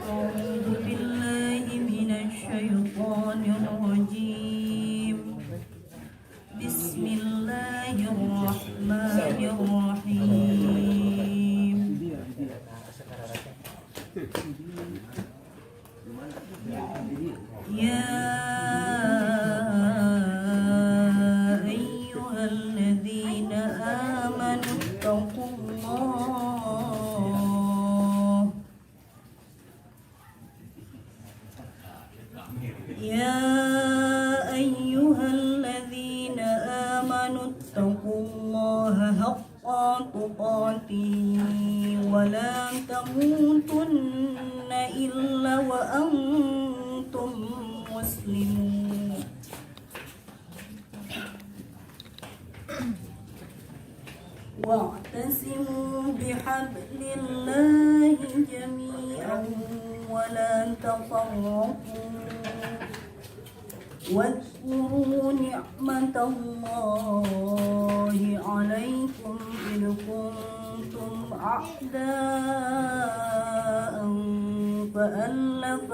أعوذ بالله من الشيطان الرجيم. بسم الله الرحمن الرحيم. يا أيها الذين آمنوا اتقوا الله. يا أيها الذين آمنوا اتقوا الله حق تقاته ولا تموتن إلا وأنتم مسلمون. واعتصموا بحبل الله جميعا ولا تفرقوا واذكروا نعمة الله عليكم إذ كنتم أعداء فألف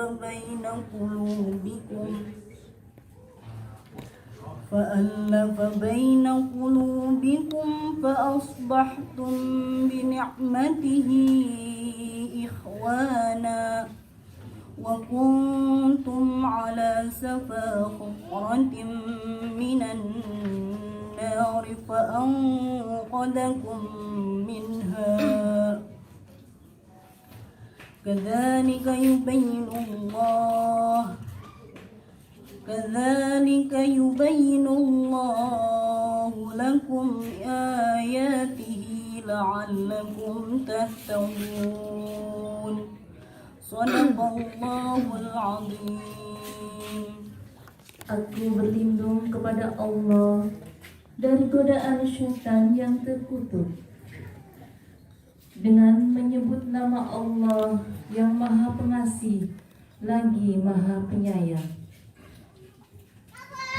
بين قلوبكم فأصبحتم بنعمته إخوانا وكنتم على شفا حفرة من النار فأنقذكم منها. كذلك يبين الله لكم آياته لعلكم تهتدون. Shadaqallahul azim. Aku berlindung kepada Allah dari godaan syaitan yang terkutuk dengan menyebut nama Allah yang Maha Pengasih lagi Maha Penyayang.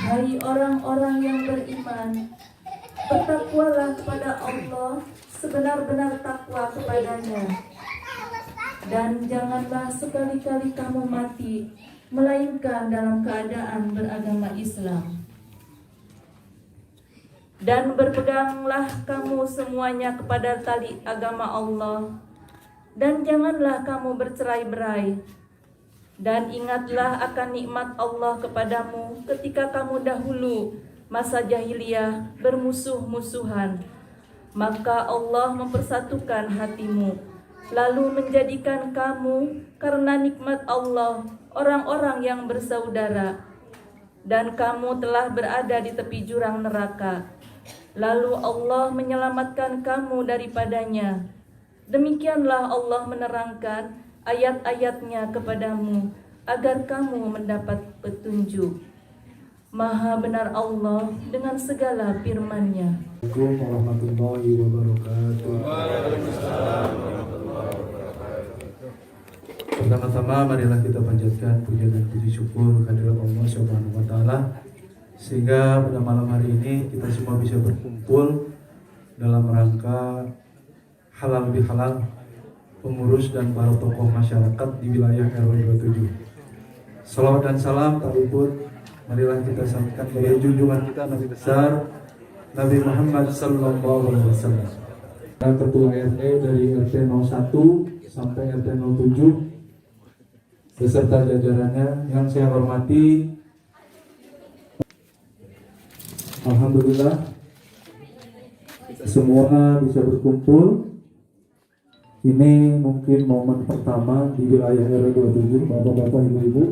Hai orang-orang yang beriman, bertakwalah kepada Allah sebenar-benar takwa kepadanya. Dan janganlah sekali-kali kamu mati melainkan dalam keadaan beragama Islam. Dan berpeganglah kamu semuanya kepada tali agama Allah. Dan janganlah kamu bercerai-berai. Dan ingatlah akan nikmat Allah kepadamu ketika kamu dahulu masa jahiliyah bermusuh-musuhan. Maka Allah mempersatukan hatimu, lalu menjadikan kamu karena nikmat Allah orang-orang yang bersaudara, dan kamu telah berada di tepi jurang neraka. Lalu Allah menyelamatkan kamu daripadanya. Demikianlah Allah menerangkan ayat-ayatnya kepadamu agar kamu mendapat petunjuk. Maha benar Allah dengan segala firman-Nya. Assalamualaikum warahmatullahi wabarakatuh. Pertama-tama marilah kita panjatkan puja dan puji syukur kehadirat Allah Subhanahu wa taala sehingga pada malam hari ini kita semua bisa berkumpul dalam rangka halal bihalal pengurus dan para tokoh masyarakat di wilayah RW 27. Salawat dan salam tak luput marilah kita sampaikan kepada junjungan kita Nabi besar Nabi Muhammad sallallahu alaihi wasallam. Ketua RT dari RT 01 sampai RT 07 beserta jajarannya yang saya hormati. Alhamdulillah kita semua bisa berkumpul. Ini mungkin momen pertama di wilayah RW 27, Bapak-bapak, Ibu-ibu.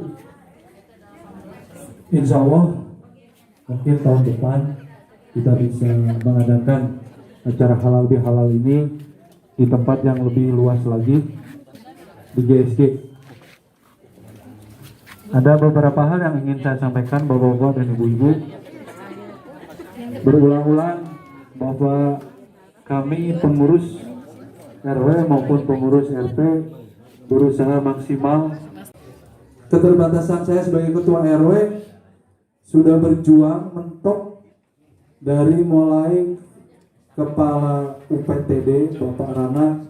Insya Allah mungkin tahun depan kita bisa mengadakan acara halal bihalal ini di tempat yang lebih luas lagi, di GSG. Ada beberapa hal yang ingin saya sampaikan Bapak-bapak dan Ibu-ibu. Berulang-ulang bahwa kami pengurus RW maupun pengurus RT berusaha maksimal. Keterbatasan saya sebagai ketua RW sudah berjuang mentok dari mulai kepala UPTD Bapak Rana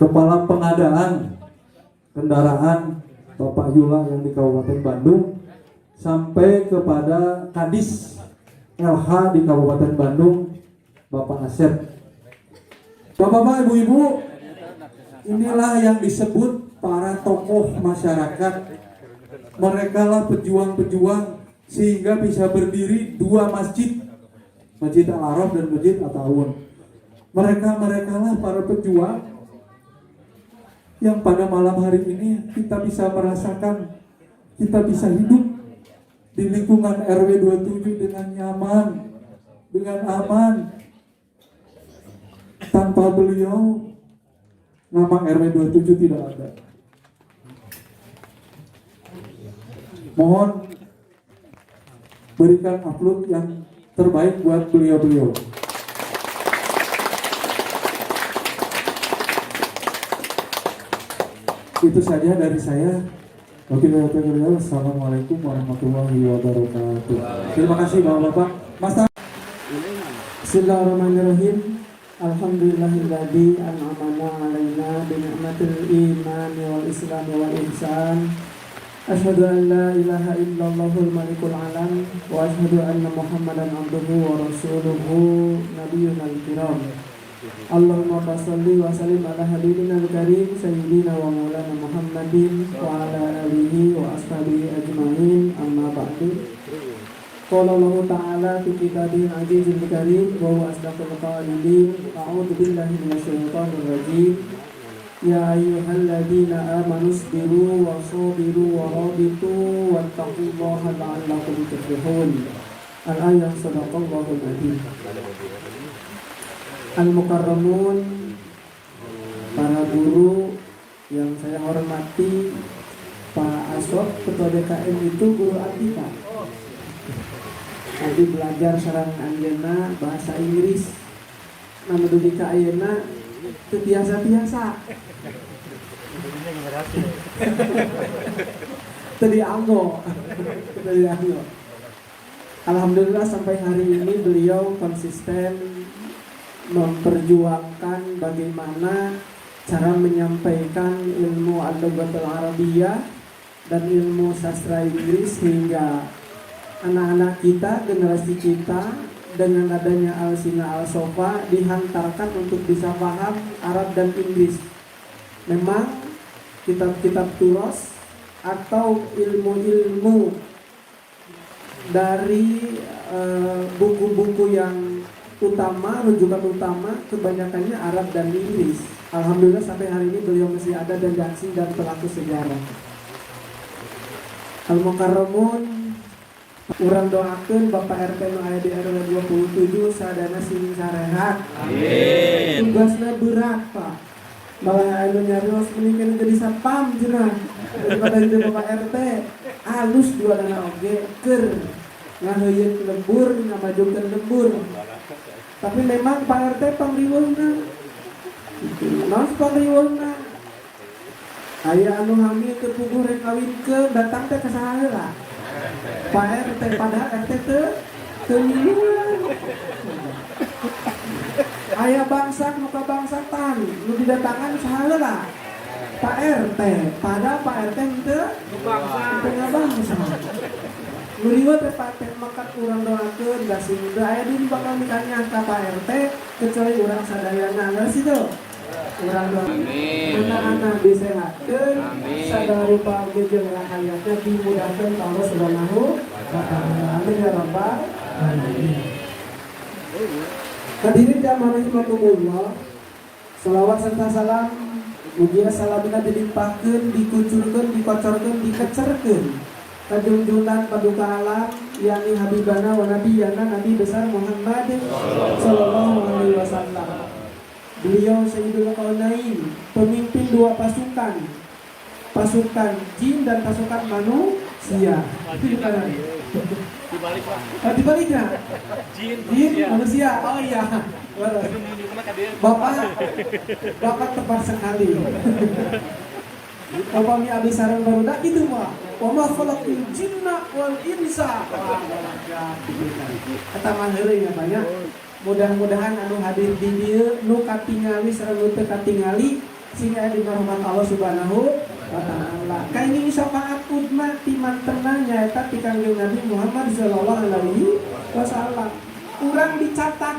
Kepala Pengadaan Kendaraan Bapak Yula yang di Kabupaten Bandung, sampai kepada Kadis LH di Kabupaten Bandung, Bapak Asep. Bapak-bapak, ibu-ibu, inilah yang disebut para tokoh masyarakat. Mereka lah pejuang-pejuang sehingga bisa berdiri dua masjid, Masjid Al-Araf dan Masjid At-Ta'awun. Mereka lah para pejuang yang pada malam hari ini kita bisa merasakan, kita bisa hidup di lingkungan RW 27 dengan nyaman, dengan aman. Tanpa beliau, nama RW 27 tidak ada. Mohon berikan upload yang terbaik buat beliau-beliau. Itu saja dari saya. Assalamualaikum warahmatullahi wabarakatuh. Terima kasih Bapak-bapak. Mas. Bismillahirrahmanirrahim. Alhamdulillahilladzi an'amana 'alaina bi ni'matil iman wal islam wal ihsan. Asyhadu an la ilaha illallahul malikul alam wa asyhadu anna Muhammadan abduhu wa rasuluhu nabiyyunal kiram. Allahumma shalli wa sallim ala habibinal karim sayyidina wa maulana Muhammadin wa ala alihi wa ashabihi ajmain, amma ba'du. Qala Allah Ta'ala fi kitabihil azizil karim wa huwa asdaqul qailin. A'udzu billahi minasyaitonir rajim. Ya ayyuhalladzina amanu sabiru wa sabiru wa rabitu wattaqullaha la'allakum tuflihun. Al-ayat sadaqallahul adzim. Al-Mukarramun, para guru yang saya hormati, Pak Asok, Ketua DKM itu guru Atika. Tadi belajar sareng anjeunna bahasa Inggris. Nama dudika ayeuna teu biasa-biasa. Teu dianggo. Alhamdulillah sampai hari ini beliau konsisten memperjuangkan bagaimana cara menyampaikan ilmu Al-Lughatul Arabiyyah dan ilmu sastra Inggris sehingga anak-anak kita, generasi kita dengan adanya Al-Sina Al-Sofa dihantarkan untuk bisa paham Arab dan Inggris. Memang kitab-kitab turos atau ilmu-ilmu dari buku-buku yang utama, rujukan utama kebanyakannya Arab dan Inggris. Alhamdulillah sampai hari ini beliau masih ada dan jaksi dan pelaku sejarah. Al-Mukarramun, urang doakeun Bapak RT nu aya di RW 27 sadana sing sarehat. Amin. Tugasna berat, Pak. Malah anu nyarios meunikeun jadi satpam cenah. Daripada jadi Bapak RT, alus dua dana oge keur ngaheuyeun lembur, ngamajukeun lembur. Tapi memang Pak RT pangriweuna. Naon pangriweuna? Aya anu hamil teu puguh rek kawinkeun, datang teh ka saha heula? Pak RT, padahal RT teu ngiluan. Aya bangsa nu kabangsatan, nu didatangan saha heula? Pak RT, padahal Pak RT teu ngabangsa. Nu liwat teh Pak RT makat urang doakeun da sehingga aya di bakal mikanya ka Pak RT kecuali urang sadayana geus itu. Urang doa anak-anak disehatkeun, sadari pagejeung rahayatna dimudahkeun ka Allah Subhanahu wa taala. Amin ya rabbal alamin. Hadirin jamaah rahimakumullah, selawat serta salam mugia salamna dilimpahkeun, dikucurkeun, dikocorkeun, dikecerkeun ka junjungan paduka alam yakni habibana wa nabiyana Nabi besar Muhammad sallallahu alaihi wasallam. Beliau Sayyidul Kaunain, pemimpin dua pasukan, pasukan jin dan pasukan manusia. Itu bukan dibalik Pak. Dibaliknya? Jin manusia. Oh iya. Bapak tepat sekali. Bapak mi abdi sareng barudak itu mah. Wa ma khalaqul jinna wal insa. Kata mah heureuy ya banyak. Mudah-mudahan anu hadir di dieu nu katingali sareng nu teu katingali sehingga di rahmat Allah Subhanahu wa taala. Kaini syafaat udma timan tenanya eta ti Kangjeng Nabi Muhammad sallallahu alaihi wasallam. Urang dicatat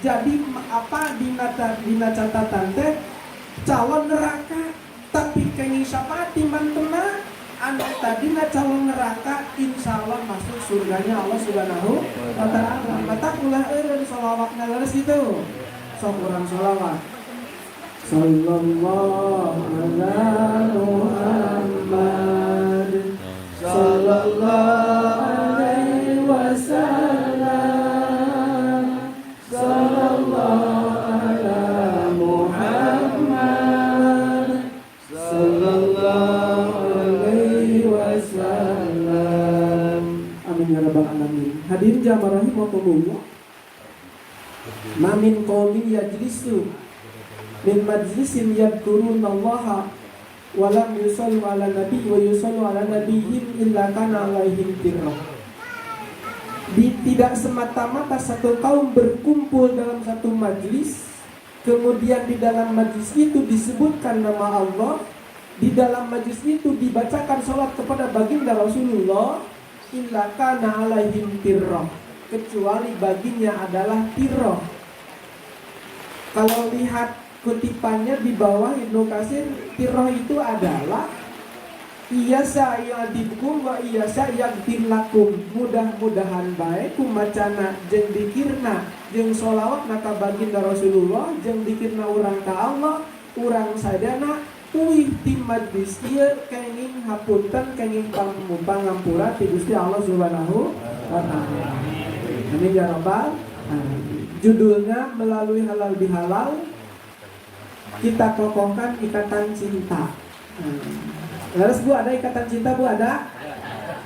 jadi dina catatan teh calon neraka, tapi kaini syafaat timan tenang anu tadina calon neraka insyaallah masuk surganya Allah Subhanahu wa taala. Mata ulah eureun shalawatna leres gitu. Sok urang shalawat. Sallallahu ala Muhammad sallallahu alaihi wasallam. Sallallahu ala Muhammad sallallahu alaihi wasallam. Amin ya rabbal alamin. Hadirin jamaah rahimakumullah. Mamin qaumin yajlisu min majlisin yadkurunallaha wa lam yusallu ala nabi wa yusallu ala nabiyyin illa kana alaihim tirah. Tidak semata-mata satu kaum berkumpul dalam satu majlis, kemudian di dalam majlis itu disebutkan nama Allah, di dalam majlis itu dibacakan salat kepada baginda Rasulullah, illa kana alaihim tirah, kecuali baginya adalah tirah. Kalau lihat kutipannya di bawah Ibnu Katsir, tirah itu adalah iyasa ya'dibkum wa iyasa yaghfir lakum. Mudah-mudahan baik kumacana jeung dikirna jeung sholawat ka baginda Rasulullah jeung dikirna urang ka Allah, urang sadana uih ti majlis ieu kenging hapunten kenging pangampura ti Gusti Allah Subhanahu wa taala. Amin ya rabbal alamin. Judulnya melalui halal bihalal kita kokohkan ikatan cinta. Terus Bu, ada ikatan cinta Bu, ada?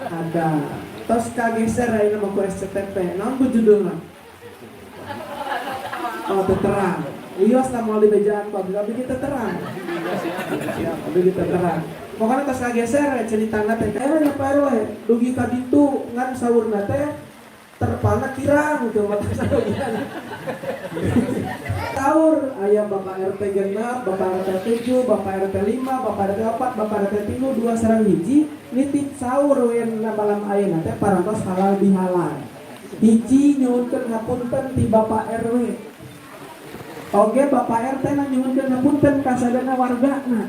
Ada. Terus kageser aja nama ku SCTP. Naon Bu judulnya? Oh, terang. Ios mau dibejaan Pak, tapi kita terang. Ya, tapi kita terang. Pokoknya terus kageser ceritanya teh. Nya Pak RW, dugi ka ditu ngan saurna teh terpana kirang gitu mata saurna. Sahur ayah Bapak RT genap, Bapak RT 7, Bapak RT 5, Bapak RT 4, Bapak RT 3, 2 sareng hiji nitip sahur wen malam ayeuna teh parantos halal bihalal. Hiji nyuhunkeun hapunten ti Bapak RW. Oge Bapak RT na nyuhunkeun hapunten ka sadana wargana.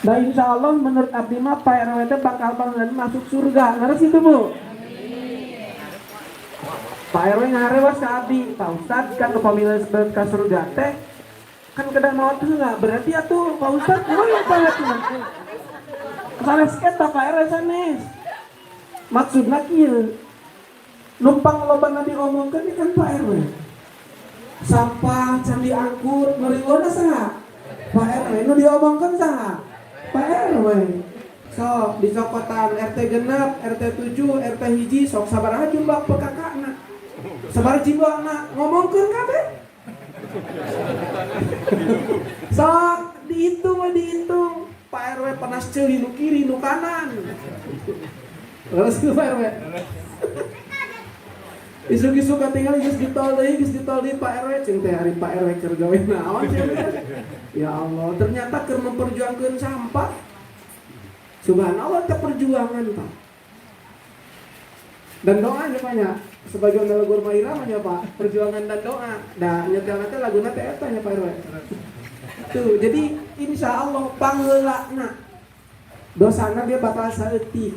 Da insyaallah menurut abdi mah Pak RW teh bakal banget masuk surga. Ngares itu Bu. Pak RW ngarewas ka abdi, Pak Ustad kan pamilih ka surga teh kan kadang maot heula, berarti atuh Pak Ustad kumaha paletna? Sanes eta Pak RW sanes. Maksudna kieu. Numpang lobana diomongkeun kan Pak RW. Sampah can diangkut meriwona saha? Pak RW nu diomongkeun saha? Pak RW. Sok di cokotan RT genep, RT 7, RT hiji sok sabaraha jumlah pekakana. Sabar jiwa anak ngomongkeun kabeh. Sok dihitung Pak RW panas ceuli nu kiri nu kanan. Terus Pak RW. Isuk-isuk katingal geus ditol deui Pak RW cing teh hari Pak RW keur gawe naon cenah. Ya Allah, ternyata keur memperjuangkeun sampah. Subhanallah teh perjuangan Pak. Dan doanya banyak. Sebagai lagu rumah irama nya Pak, perjuangan dan doa. Da nyetelna teh laguna teh eta nya Pak RW. Tuh, jadi insyaallah pangeulana dosana dia bakal saeutik.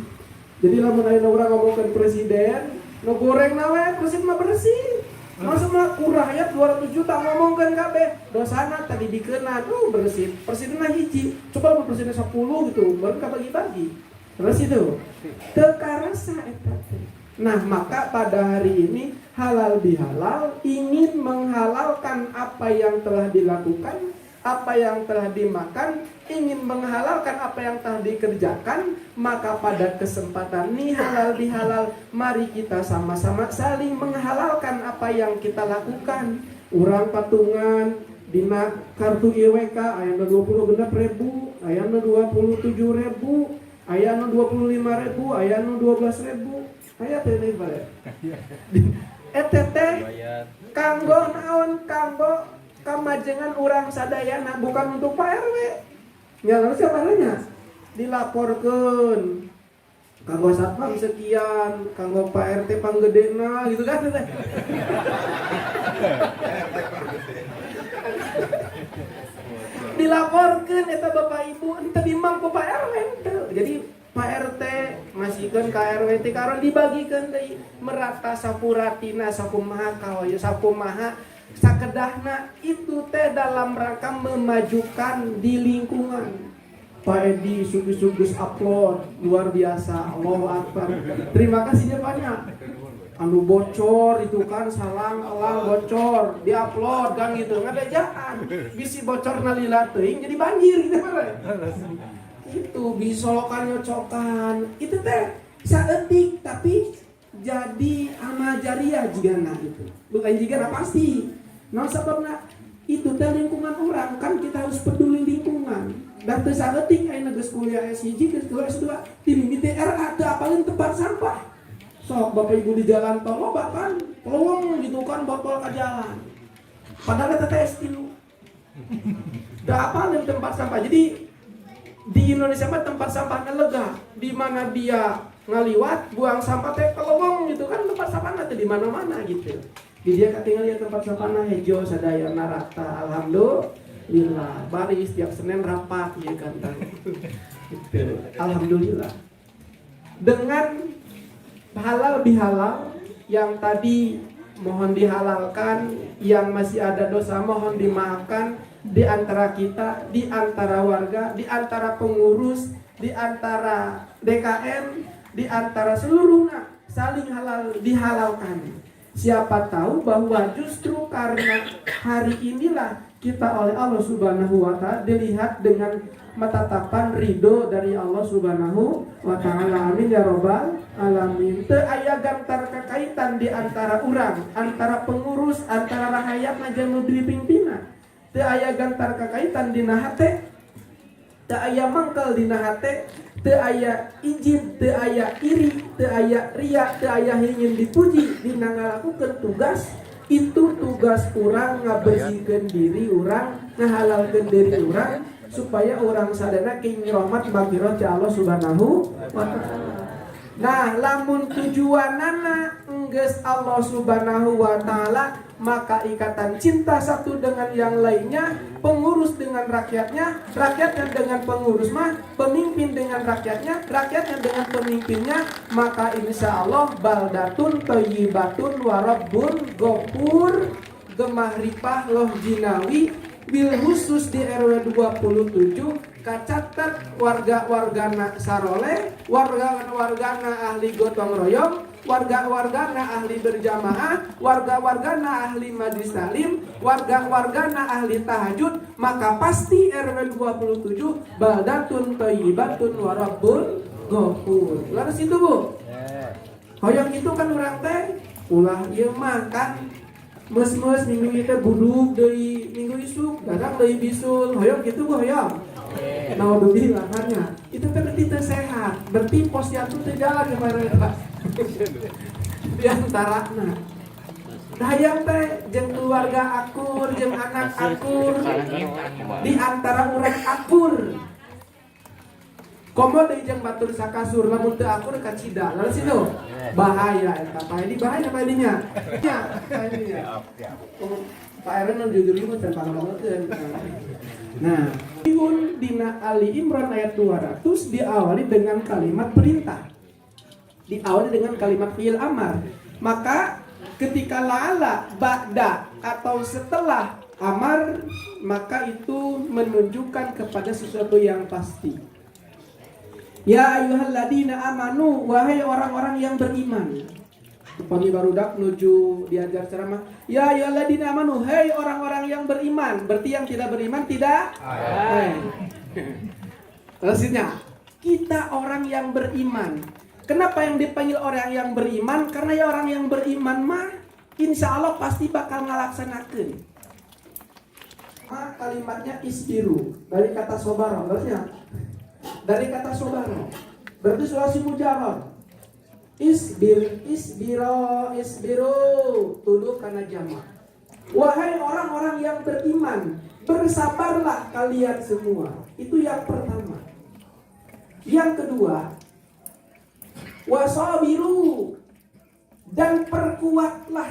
Jadi lamun aya urang ngomongkeun presiden, nu gorengna we presiden mah bersih. Masa mah kurangnya 200 juta ngomongkeun kabeh. Dosana tadi dikeunna bersih. Presidenna hiji, coba lamun presiden 10 gitu, baru kabagi-bagi. Terus itu teu karasa eta teh. Nah, maka pada hari ini halal bihalal ingin menghalalkan apa yang telah dilakukan, apa yang telah dimakan, ingin menghalalkan apa yang telah dikerjakan. Maka pada kesempatan ini halal bihalal, mari kita sama-sama saling menghalalkan apa yang kita lakukan. Urang patungan dina kartu IWK aya 20 genep ribu, aya 27 ribu, aya 25 ribu, aya 12 ribu. Aya teh deui bare. Eta teh kanggo naon? Kanggo kamajengan orang sadayana bukan untuk Pak RW. Ya lalu siapa nanya? Dilaporkan kanggo satpam sekian, kanggo Pak RT panggedena gitu kan. Dilaporkan eta Bapak Ibu ente dimang ku Pak RW ente. Jadi Pak RT masihkeun ka RW teh karon dibagikan deui merata sapuratina sakumaha kahoyo sakumaha sakedahna itu teh dalam rangka memajukan di lingkungan. Pak Edi sugus-sugus upload luar biasa, Allahu Akbar. Terima kasihnya banyak. Anu bocor itu kan salang elang bocor diupload kan gitu ngadejaan bisi bocor nalila teuing jadi banjir gitu kan. Itu bisolokan nyocokan itu teh saeutik tapi jadi amal jariah jigana itu. Bukan jigana pasti. Nah sebabna itu teh lingkungan orang kan kita harus peduli lingkungan. Dan teu saeutik ayeuna geus kuliah S1 geus kuliah S2 di mimiti RA teu apalin tempat sampah. Sok Bapak Ibu di jalan tol loba kan pelong gitu kan botol ke jalan. Padahal eta teh S3. Teu apalin tempat sampah. Jadi di Indonesia mah tempat sampahnya lega. Di mana dia ngaliwat buang sampah teh kelowong gitu kan tempat sampahna teh di mana-mana gitu. Di dia katingal ya tempat sampahna hejo sadayana rata. Alhamdulillah. Bari setiap Senin rapat ya kan. Gitu. Alhamdulillah. Dengan halal bihalal yang tadi mohon dihalalkan, yang masih ada dosa mohon dimaafkan di antara kita, di antara warga, di antara pengurus, di antara DKM, di antara seluruhnya saling halal dihalalkan. Siapa tahu bahwa justru karena hari inilah kita oleh Allah Subhanahu wa Ta'ala dilihat dengan matatapan ridho dari Allah Subhanahu wa Ta'ala. Amin ya Rabbal alamin. Teu aya gantar kakaitan di antara urang, antara pengurus, antara rakyat jeung nu dipimpinan. Teu aya gantar kakaitan dina hate, teu aya mangkel dina hate, teu aya ijib, teu aya iri, teu aya ria, teu aya ingin dipuji dina ngalakukeun tugas. Itu tugas orang ngabersihkeun diri orang, ngahalalkeun diri orang supaya orang sadana king rahmat maghfirah ti Allah Subhanahu wa Ta'ala. Nah, lamun tujuanana enggeus Allah Subhanahu wa Ta'ala, maka ikatan cinta satu dengan yang lainnya, pengurus dengan rakyatnya, rakyatnya dengan pengurus mah, pemimpin dengan rakyatnya, rakyatnya dengan pemimpinnya, maka insya Allah baldatun thayyibatun wa rabbun ghafur gemah ripah loh jinawi. Bil khusus di RW 27 kacatat warga-wargana saroleh, warga-wargana ahli gotong royong, warga-wargana ahli berjamaah, warga-wargana ahli majlis taklim, warga-wargana ahli tahajud, maka pasti RW 27 baldatun thayyibatun wa rabbun ghafur. Laras itu Bu. Hoyong itu kan urang teh ulah ieu mah kan mes-mes minggu itu buduk dari minggu isuk, kadang dari bisul, hoyong gitu Bu hoyong. Naudzubillah karena itu kan berarti sehat, berarti posyandu teh jalan kemarin Pak. Di antarana hayang teh jeung keluarga akur, jeung anak akur, di antara urang akur. Komo deui jeung batur sakasur lamun teu akur ka cida. Lalu situ bahaya eta Pak Edi bahaya Pak Edinya. Ya, Pak Edinya. Pak Eren jujur ieu teh pangamalkeun. Nah, dina Ali Imran ayat 200 diawali dengan kalimat perintah. Diawali dengan kalimat fi'il amar. Maka ketika la'ala, ba'da atau setelah amar, maka itu menunjukkan kepada sesuatu yang pasti. Ya ayyuhalladzina amanu, wahai orang-orang yang beriman. Pagi barudak nuju diajar ceramah. Ya ayyuhalladzina amanu, hei orang-orang yang beriman. Berarti yang tidak beriman tidak? Maksudnya kita orang yang beriman. Kenapa yang dipanggil orang yang beriman? Karena ya orang yang beriman mah insya Allah pasti bakal ngalaksanakeun. Kalimatnya isbiru dari kata sobaro, maksudnya dari kata sobaro berarti sulasi mujarrad. Isbir, isbiro, isbiru tuduh karena jamak. Wahai orang-orang yang beriman, bersabarlah kalian semua. Itu yang pertama. Yang kedua, wasabiru, dan perkuatlah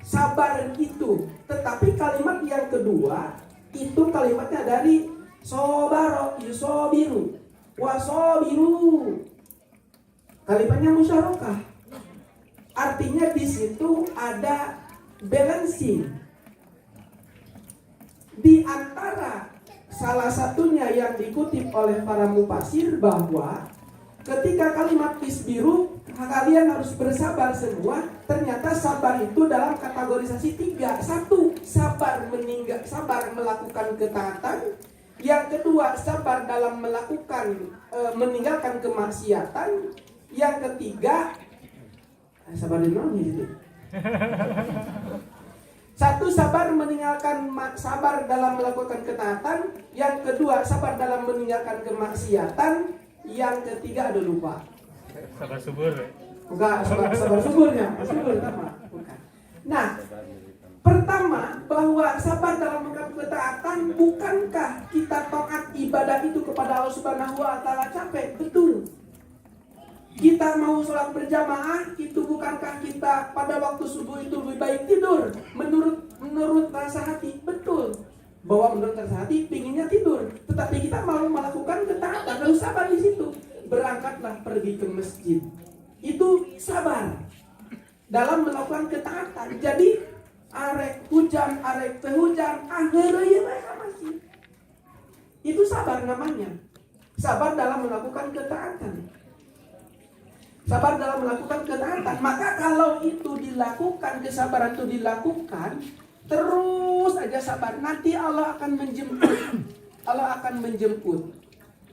sabar itu. Tetapi kalimat yang kedua itu kalimatnya dari sobaro, yusobiru, wasabiru. Kalimatnya musyarakah. Artinya di situ ada balancing. Di antara salah satunya yang dikutip oleh para mufasir bahwa ketika kalimat isbiru kalian harus bersabar semua, ternyata sabar itu dalam kategorisasi 3. 1, sabar melakukan ketaatan. Yang kedua, sabar dalam melakukan meninggalkan kemaksiatan. Yang ketiga, sabar di mana gitu? 1, sabar dalam melakukan ketaatan. Yang kedua, sabar dalam meninggalkan kemaksiatan. Yang ketiga, ada lupa. Sabar subur. Enggak, sabar suburnya. Subur sama. Bukan. Nah, pertama, bahwa sabar dalam melakukan ketaatan, bukankah kita taat ibadah itu kepada Allah Subhanahu wa taala capek? Betul. Kita mau sholat berjamaah, itu bukankah kita pada waktu subuh itu lebih baik tidur? Menurut rasa hati, betul. Bahwa menurut rasa hati, pinginnya tidur. Tetapi kita mau melakukan ketaatan, lalu sabar di situ. Berangkatlah pergi ke masjid. Itu sabar dalam melakukan ketaatan. Jadi, arek hujan, arek teh hujan, akhirnya mereka masjid. Itu sabar namanya. Sabar dalam melakukan ketaatan. Sabar dalam melakukan ketaatan. Maka kalau itu dilakukan, kesabaran itu dilakukan, terus aja sabar, nanti Allah akan menjemput. Allah akan menjemput.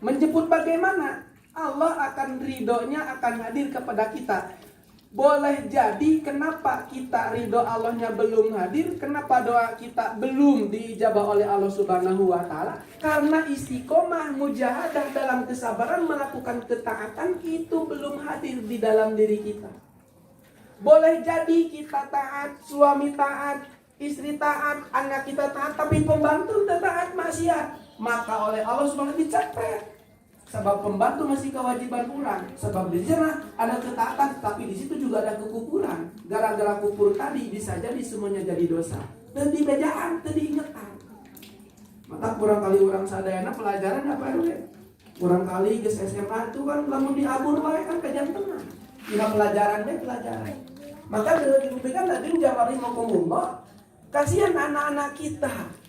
Menjemput bagaimana? Allah akan ridhonya akan hadir kepada kita. Boleh jadi kenapa kita ridho Allahnya belum hadir, kenapa doa kita belum diijabah oleh Allah Subhanahu wa taala? Karena istiqomah mujahadah dalam kesabaran melakukan ketaatan itu belum hadir di dalam diri kita. Boleh jadi kita taat, suami taat, istri taat, anak kita taat, tapi pembantu taat maksiat, maka oleh Allah Subhanahu wa taala dicapret. Sebab pembantu masih kewajiban kurang. Sebab di sana ada ketaatan, tapi di situ juga ada kekufuran. Gara-gara kufur tadi bisa jadi semuanya jadi dosa. Dan di bejaan, tadi ingetan. Maka kurang kali orang sadayana pelajaran apa ya? Kurang kali ke SMA itu kan lamun diabur wae kan kejam tenang. Tidak pelajaran deh pelajaran. Maka kalau diberikan tadi jawari mau kumumba, kasihan anak-anak kita.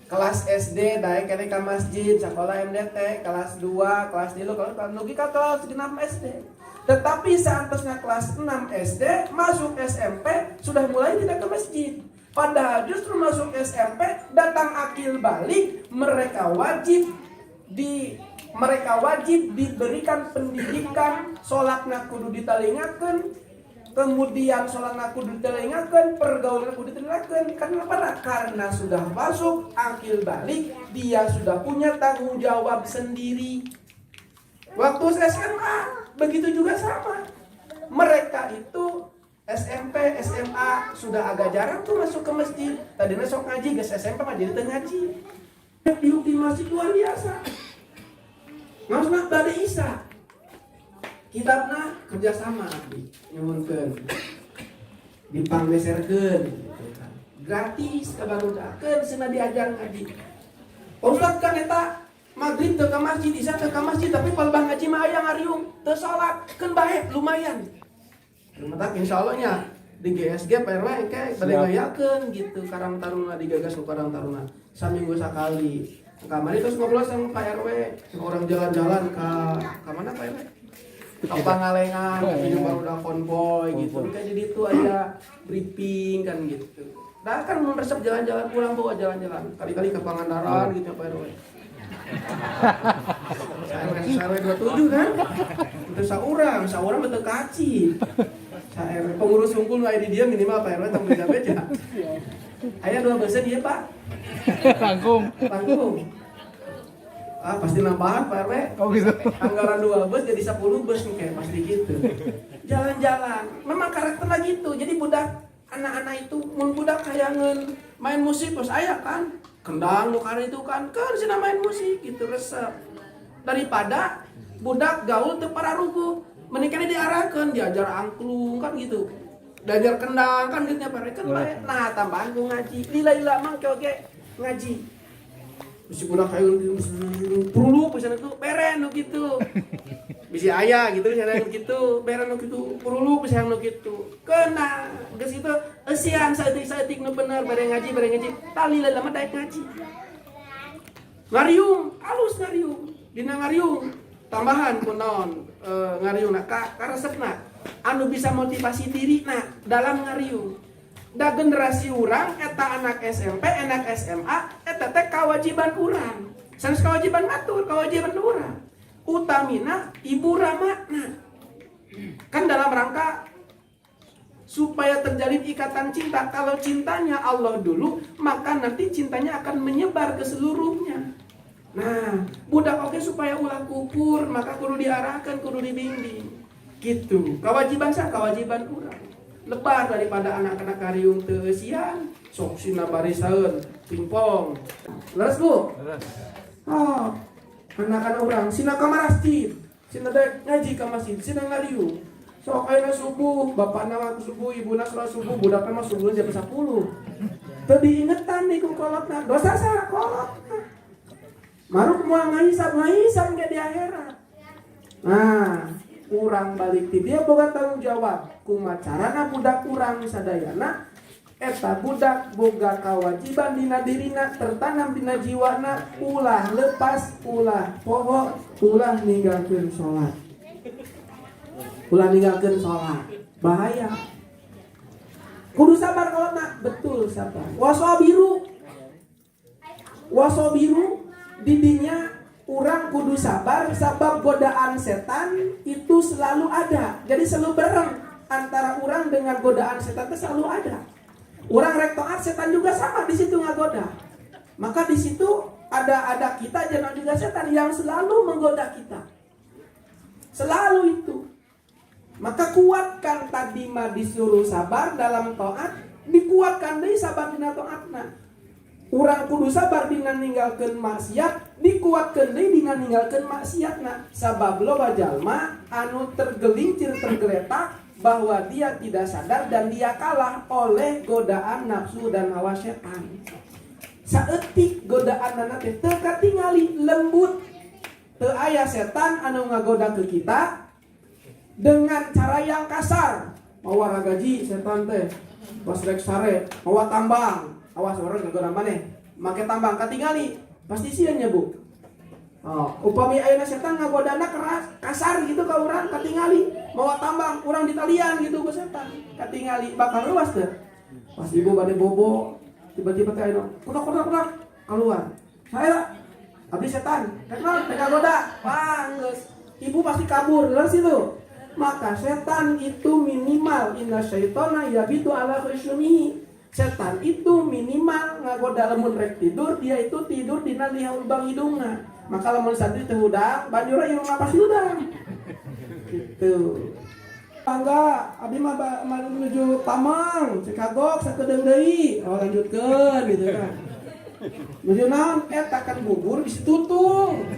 Kelas SD daek kene ka masjid sekolah MDT kelas 2 kelas 3 kalau nugi ka kelas 6 SD. Tetapi saantosna kelas 6 SD masuk SMP sudah mulai tidak ke masjid. Padahal justru masuk SMP datang akil balik, mereka wajib diberikan pendidikan, sholatna kudu ditalingakeun, kemudian sholatna kudu ditalingakeun, pergaulan kudu ditalingakeun. Karena sudah masuk akil balik, dia sudah punya tanggung jawab sendiri. Waktu SMA begitu juga sama. Mereka itu SMP, SMA sudah agak jarang tuh masuk ke masjid. Tadinya sok ngaji, guys SMP mah jadi ngaji. Di masjid luar biasa. Maksudnya dari Isa. Kitabna kerjasama abdi nyuwunkeun. Dipanggeserkeun gitu kan. Gratis ka barudakeun cenah diajar ngaji. Ustaz kan eta magrib teu ka masjid, isya teu ka masjid, tapi palbah ngaji mah aya ngariung, teu salat, keun bae lumayan. Mata insyaallah nya di GSG PRW kayak bade ngayakeun gitu Karang Taruna digagas ku Karang Taruna saminggu sakali. Kamari terus ngobrol sama Pak RW, orang jalan-jalan ke mana Pak RW? Ke Pangalengan, minum baru udah konvoy gitu. Kan jadi itu aja briefing kan gitu. Nah kan meresep jalan-jalan pulang bawa jalan-jalan. Kali-kali ke Pangandaran gitu Pak RW. Saya 27 kan? Itu saurang betul kaci. Saya pengurus hukum lah di dia minimal Pak RW tanggung jawab aja. Aya 2 bus dia Pak. Rangkum. Pasti nambahan Pak RW. Oh gitu. Anggaran 2 bus jadi 10 bus nih kayak pasti gitu. Jalan-jalan. Memang karakternya gitu. Jadi budak anak-anak itu mun budak kayangan main musik pas aya kan kendang nu kari itu kan cenah main musik gitu resep daripada budak gaul teu pararuguh mending kana diarahkeun diajar angklung kan gitu diajar kendang kan gitu nya parekeun bae nah tambahan ku ngaji lila mangke oge ngaji bisi budak kayangan perlu pisan itu beren nu kitu bisi aya gitu cenah gitu beren nu kitu perlu pisan nu kitu kena geus kitu eusian saeutik nu bener bare ngaji tali lama daek ngaji ngariung alus ngariung dina ngariung tambahan kunaon ngariungna ka resepna anu bisa motivasi dirina dalam ngariung da generasi urang eta anak SMP anak SMA eta teh kewajiban urang sanes kewajiban batur kewajiban urang utamina ibu ramana kan dalam rangka supaya terjalin ikatan cinta. Kalau cintanya Allah dulu, maka nanti cintanya akan menyebar ke seluruhnya. Nah, budak oke supaya ulah kupur, maka kudu diarahkan, kudu dibimbing. Gitu. Kewajiban sah, kewajiban urang. Lebar daripada anak-anak kariung teu sian, sok sina barisaeun pingpong. Leres Bu? Leres. Oh, anak-anak urang sina ka masjid, sina daek ngaji ka masjid, sina ngariung. Sok ayeuna subuh, bapakna waktu subuh, ibuna salat subuh, budakna mah subuh jam 10. Teu diingetan nih ku kolotna, dosa saha kolotna. Maruk moal ngahisab ge di akhirat. Nah, urang balik ti dia boga tanggung jawab. Kumaha carana budak urang sadayana eta budak boga kewajiban dina dirina tertanam dina jiwana ulah lepas, ulah poho, ulah ninggalkeun salat. Ulah ninggalkeun salat. Bahaya. Kudu sabar kolotna, betul sabar. Wasobiru didinya urang kudu sabar sabab godaan setan itu selalu ada. Jadi selalu bareng antara urang dengan godaan setan itu selalu ada. Urang rek taat, setan juga sama di situ ngagoda. Maka di situ ada kita jangan juga setan yang selalu menggoda kita. Selalu itu. Maka kuatkan tadi mah disuruh sabar dalam taat, dikuatkan deui sabar dina taatna. Urang kudu sabar dina ninggalkeun maksiat, dikuatkeun deui dina ninggalkeun maksiatna. Sabab loba jalma anu tergelincir tergeletak bahwa dia tidak sadar dan dia kalah oleh godaan nafsu dan hawa setan. Saeutik godaan teh teu katingali lembut. Teu aya setan anu ngagoda ke kita dengan cara yang kasar. Mawa ragaji setan teh, pas rek sare, mawa tambang. Awas orang ngagoda maneh, make tambang katingali. Pasti sieun nya Bu. Oh, upami ayeuna setan ngagodana keras, kasar gitu ka urang katingali. Mawa tambang, urang ditalian gitu ku setan. Katingali bakal ruas teh. Pas ibu bade bobo, tiba-tiba teh ayeuna kudak keluar. Saya abdi setan, kenal teh ngagoda. Wah, geus. Ibu pasti kabur dari situ. Maka setan itu minimal inna syaitana yabitu ala khusyumihi. Setan itu minimal ngagoda lamun rek tidur, dia itu tidur dina lihaul bang hidungna. Maka lamun santri teu hudang, banjur yang napas hudang. Gitu. Angga, abdi mah menuju Tamang, Cikagok sakedeung deui. Oh lanjutkeun gitu kan. Menuju naon? Eta kan bubur bisi tutung.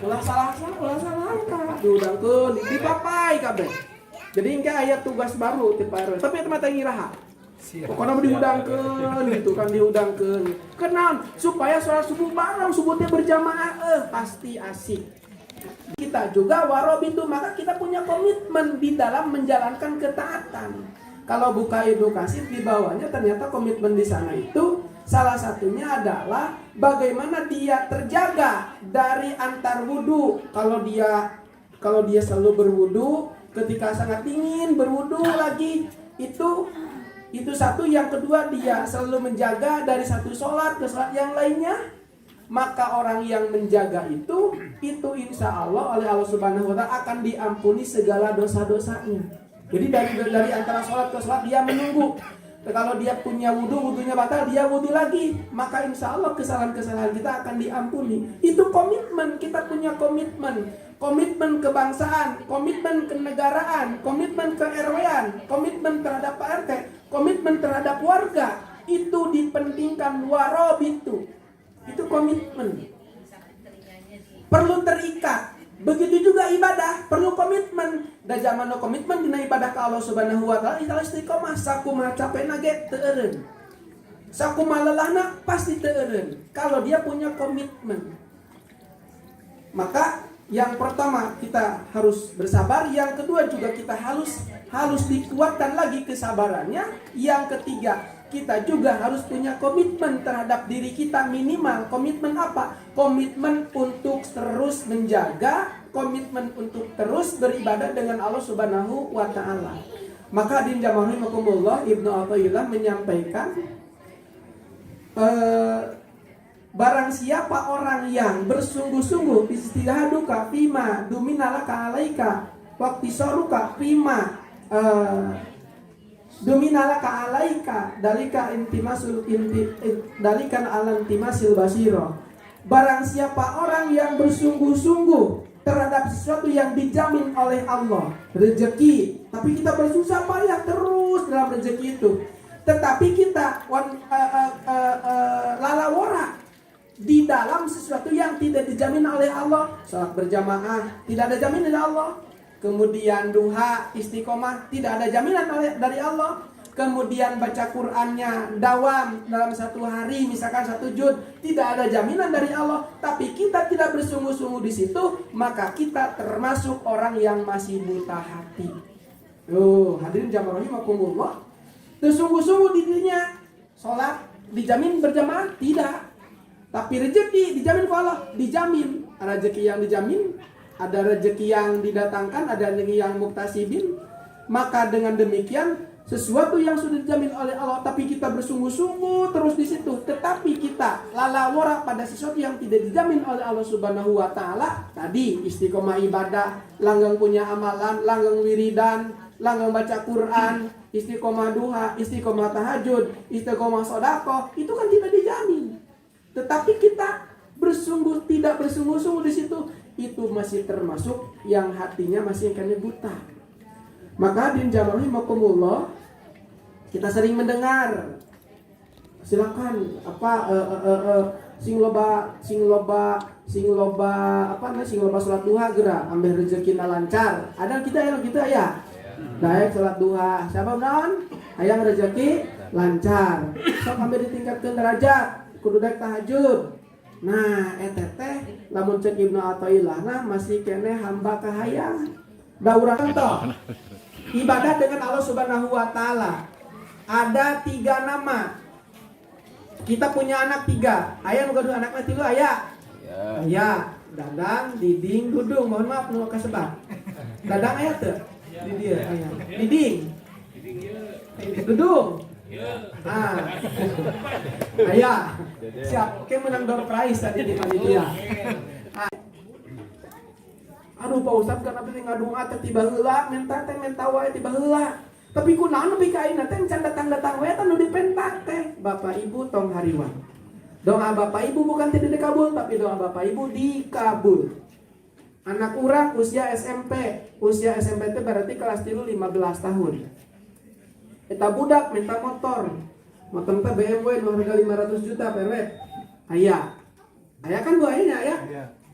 Ulah salah ka. Diudangkeun, dipapai kabeh. Jadi engke aya tugas baru ti Pak RW. Tapi eta mah teh ngiraha. Pokoknya diudangkeun gitu kan, diudangkeun. Kenaon? Supaya sholat subuh bareng, subuhnya berjamaah, pasti asik. Kita juga warobitu, maka kita punya komitmen di dalam menjalankan ketaatan. Kalau buka edukasi di bawahnya ternyata komitmen di sana itu salah satunya adalah bagaimana dia terjaga dari antar wudu. Kalau dia selalu berwudu, ketika sangat dingin berwudu lagi, itu satu. Yang kedua, dia selalu menjaga dari satu sholat ke sholat yang lainnya. Maka orang yang menjaga itu insya Allah oleh Allah Subhanahu Wa Taala akan diampuni segala dosa-dosanya. Jadi dari antara sholat ke sholat dia menunggu. Kalau dia punya wudunya batal, dia wudu lagi. Maka insya Allah kesalahan-kesalahan kita akan diampuni. Itu komitmen, kita punya komitmen. Komitmen kebangsaan, komitmen kenegaraan, komitmen ke RW-an, komitmen terhadap Pak RT. Komitmen terhadap warga itu dipentingkan, warabitu. Itu komitmen. Perlu terikat. Begitu juga ibadah, perlu komitmen. Da zaman komitmen dina ibadah ka Allah Subhanahu wa taala insya Allah istiqomah. Sakumaha capena ge teu eureun. Sakumaha lelahna pasti teu eureun kalau dia punya komitmen. Maka yang pertama kita harus bersabar, yang kedua juga kita harus dikuatkan lagi kesabarannya. Yang ketiga, kita juga harus punya komitmen terhadap diri kita minimal. Komitmen apa? Komitmen untuk terus menjaga, komitmen untuk terus beribadah dengan Allah Subhanahu wa taala. Maka din jamaah rahimakumullah, Ibnu Athaillah menyampaikan barang siapa orang yang bersungguh-sungguh istihhaduka fima duminalaka alaika waqtisaruka fima duminalaka alaika dalika dalikan alam timasil basiro. Barang siapa orang yang bersungguh-sungguh terhadap sesuatu yang dijamin oleh Allah, rezeki, tapi kita bersusah payah terus dalam rezeki itu, tetapi kita lalawora di dalam sesuatu yang tidak dijamin oleh Allah. Salat berjamaah tidak ada jaminan dari Allah. Kemudian duha, istiqomah tidak ada jaminan dari Allah. Kemudian baca Qur'annya dawam dalam satu hari, misalkan 1 juz, tidak ada jaminan dari Allah. Tapi kita tidak bersungguh-sungguh di situ, maka kita termasuk orang yang masih buta hati. Hadirin jamaah rahimakumullah. Sungguh-sungguh di dirinya, sholat dijamin berjamaah tidak. Tapi rezeki dijamin oleh Allah, dijamin. Rezeki yang dijamin, ada rezeki yang didatangkan, ada rezeki yang muktasibin. Maka dengan demikian sesuatu yang sudah dijamin oleh Allah, tapi kita bersungguh-sungguh terus di situ, tetapi kita lalawara pada sesuatu yang tidak dijamin oleh Allah Subhanahu wa taala. Tadi istiqomah ibadah, langgeng punya amalan, langgeng wiridan, langgeng baca Quran, istiqomah duha, istiqomah tahajud, istiqomah sedekah, itu kan tidak dijamin. Tetapi kita tidak bersungguh-sungguh di situ, itu masih termasuk yang hatinya masih kena buta. Maka din jamaah rahimakumullah, kita sering mendengar, silakan sing loba salat duha geura ambil rezekina lancar. Ada kita ya. Daek salat duha, siapa naon? Hayang rezeki lancar. Sok ambil ditingkatkeun derajat, kudu daek tahajud. Nah, teh lamun cek Ibnu Athaillah masih kene hamba kahayang. Da urang contoh. Ibadah dengan Allah Subhanahu wa taala. Ada 3 nama. Kita punya anak 3. Aya nu gaduh anakna 3 aya? Aya. Dadang, Diding, Dudung. Mohon maaf nu kasebat. Dadang aya teu? Di dieu aya. Diding. Dudung. Aya. Siap. Oke, menang door prize tadi di panitia. Aduh Pak Ustadz karena beli ngadunga teh tiba heula, menta wae tiba heula. Tapi kunaon nepi ka ayeuna teh can datang wae teh nu dipentak teh. Bapak Ibu tong hariwan. Doa Bapak Ibu bukan tidak dikabul, tapi doa Bapak Ibu dikabul. Anak urang usia SMP teh berarti kelas 3 15 tahun. Eta budak minta motor. Motor teh BMW nu harga 500 juta perwe. Aya kan Bu aya aya?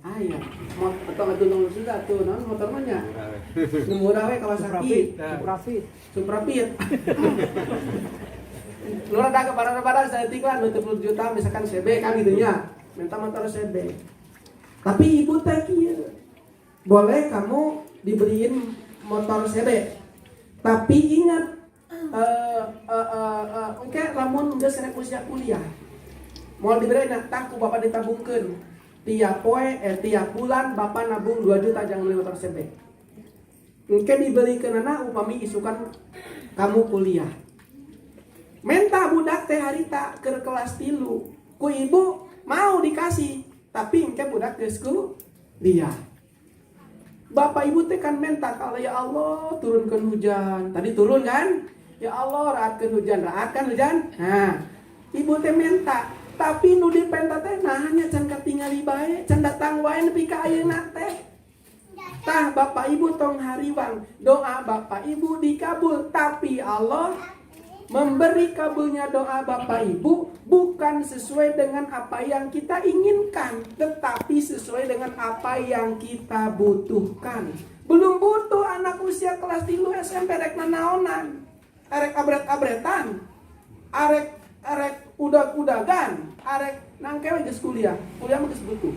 Aya. Atau ngatulung sudah tuh naon motor mah nya. Nu murah we Kawasaki. Suprafit. Lu rada ke barang-barang saya iklan 20 juta misalkan CB kan gitu nya. Minta motor CB. Tapi ibu teh kieu. Boleh kamu diberiin motor CB. Tapi ingat engke lamun geus rek usia kuliah. Moal diberi tah ku bapak ditabungkeun. Tiap bulan bapak nabung 2 juta jangan beli motor CB. Engke dibelikeun anak upami isukan kamu kuliah. Menta budak teh harita ke kelas 3. Ku ibu mau dikasih, tapi engke budak geus kuliah. Bapak ibu teh kan menta kalau ya Allah turunkan hujan. Tadi turun kan? Ya Allah raatkeun hujan, raatkan hujan. Nah, ibu teh menta. Tapi nu dipenta teh nah hanya can katingali bae, can datang wae nepi ka ayeuna teh. Tah Bapak Ibu tong hariwang, doa Bapak Ibu dikabul, tapi Allah memberi kabulnya doa Bapak Ibu bukan sesuai dengan apa yang kita inginkan, tetapi sesuai dengan apa yang kita butuhkan. Belum butuh anak usia kelas 3 SMP rek nanaonan, arek abret-abretan, arek udag-udagan, arek nangkewe geus kuliah mah geus butuh.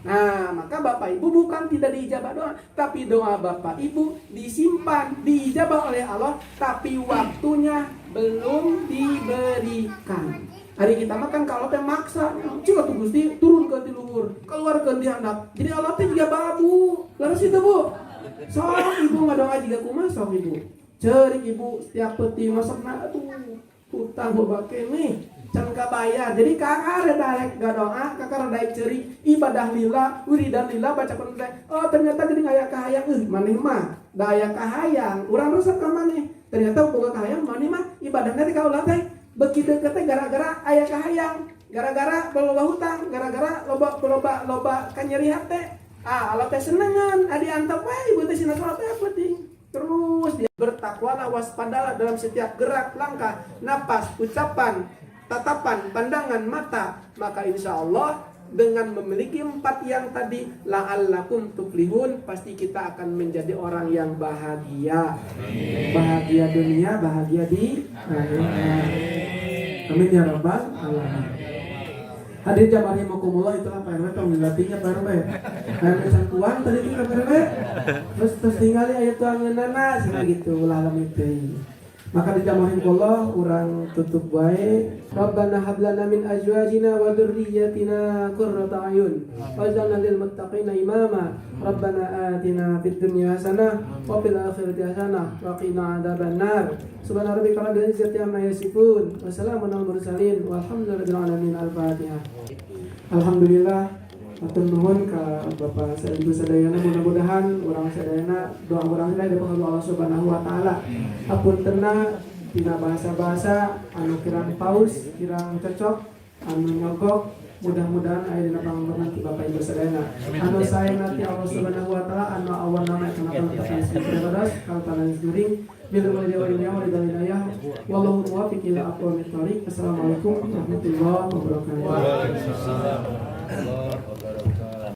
Nah, maka Bapak Ibu bukan tidak diijabah doa, tapi doa Bapak Ibu disimpan, diijabah oleh Allah, tapi waktunya belum diberikan. Hari kita makan kalau teh maksa, cika tuh Gusti turun ke luhur, keluar ke handap. Jadi Allah teh juga babu. Laras itu Bu. Sok Ibu ngadoa juga kumaha sok Ibu. Ceurik Ibu setiap peti masakna atuh hutang boba keneh. Can kabayar. Jadi kakak redaek gadoa, kakak redaek ceri ibadah lillah, wiridan lillah baca Quran. Oh ternyata jadi ngaya kahayang, maneh mah daya kahayang. Urang resep ka maneh. Ternyata boga kahayang maneh mah ibadahna teh ka ulah teh beki deukeut teh gara-gara aya kahayang, gara-gara loba hutang, gara-gara loba kanyeri hate. Allah teh senengan adi antep we ibu teh sina salat teh penting. Terus dia bertakwalah, waspadalah dalam setiap gerak, langkah, napas, ucapan, tatapan, pandangan mata, maka insya Allah dengan memiliki 4 yang tadi la'allakum tuflihun, pasti kita akan menjadi orang yang bahagia. Bahagia dunia, bahagia di akhirat. Amin ya rabbal alamin. Hadir jamaah rahimakumullah, itulah Pak RW pengilatinya Pak RW. Ayat pesan kuan tadi itu Pak RW. Terus tinggali ayat tuangeunana cenah gitu ulah lamit teh. Maka di jamaah rahimakumullah urang tutup bae. Rabbana hab lana min azwajina wa dzurriyyatina qurrata a'yun waj'alna lil muttaqina imama. Rabbana atina fid dunya hasanah wa fil akhirati hasanah wa qina adzabannar. Subhana rabbika rabbil izzati amma yasifun wa salamun alal mursalin walhamdulillahi rabbil alamin. Al-Fatihah. Alhamdulillah matur nuhun ka Bapak Ibu sadayana, mudah-mudahan urang sadayana doa urang teh dipangabul Allah Subhanahu wa taala. Apuntenna tina bahasa-bahasa anu kirang paus, kirang cocok, anu nyogok, mudah-mudahan aya dina pangampunan ti Bapak Ibu sadayana. Anu saena ti Allah Subhanahu wa taala, anu awan-na kana pantasan sifat kalpanan juring bil walidayya wa lidayya wallahu muwaffiq ila aqwamit thoriq. Assalamualaikum warahmatullahi wabarakatuh.